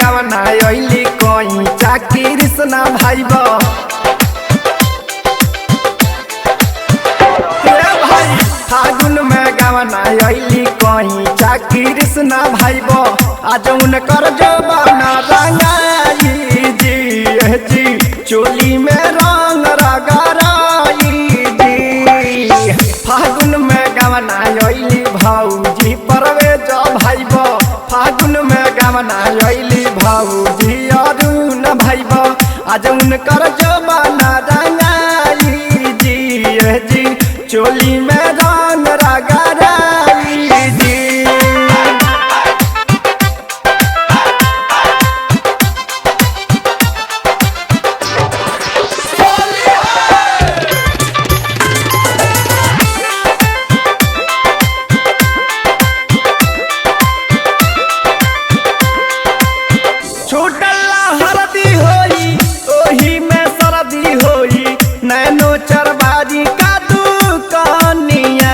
गवना अइली कोई चाकी कृष्णा भाई फागुन में गवना अइली कोई चाकी कृष्णा भाई आज उनकर जवाना रंगाई जी चोली में रंग रगराई जी। फागुन में गवना अइली भौजी परवेज भाई फागुन में गवना अइली भौजी अरुण भाई आज उनकर जवाना रंगाई जी चोली में रंग रगराई जी। छूटला हरदी होई ओही में सरदी होई नैनो चरबाजी का दुकानिया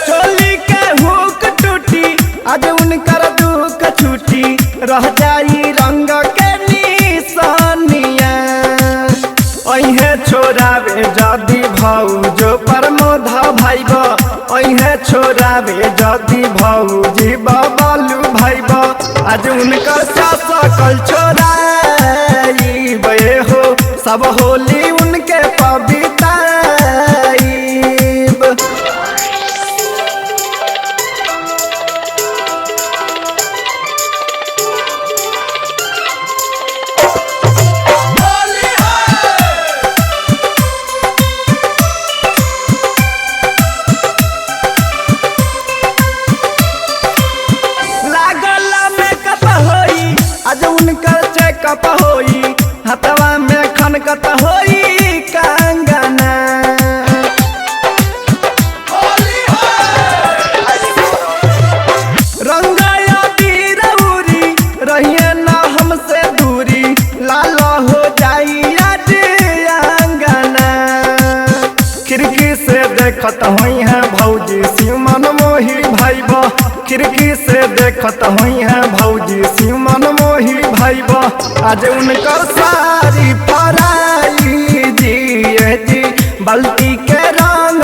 चोली के हुक टूटी आज उनकर दुख छूटी रह जाई रंग के निशानिया अहे छोरावे जदी भौजो प्रमोद भाई अहे छोरावे जदी भौजी बबलू भाई आज उनकर सकल छोराई बे हो सब होली उनके पविताई। आज उनकर चेकअप होई हथवा में खनकत होई कंगना रंगाया बीरौरी रहिए ना हमसे दूरी लाल हो जाई आज अंगना खिड़की से देखत होई है भौजी सिमन मोही भाई खिड़की से देखत हुई है भौजी सिमन मोही भाई आज उनकर सारी पराई जी बाल्टी के रंग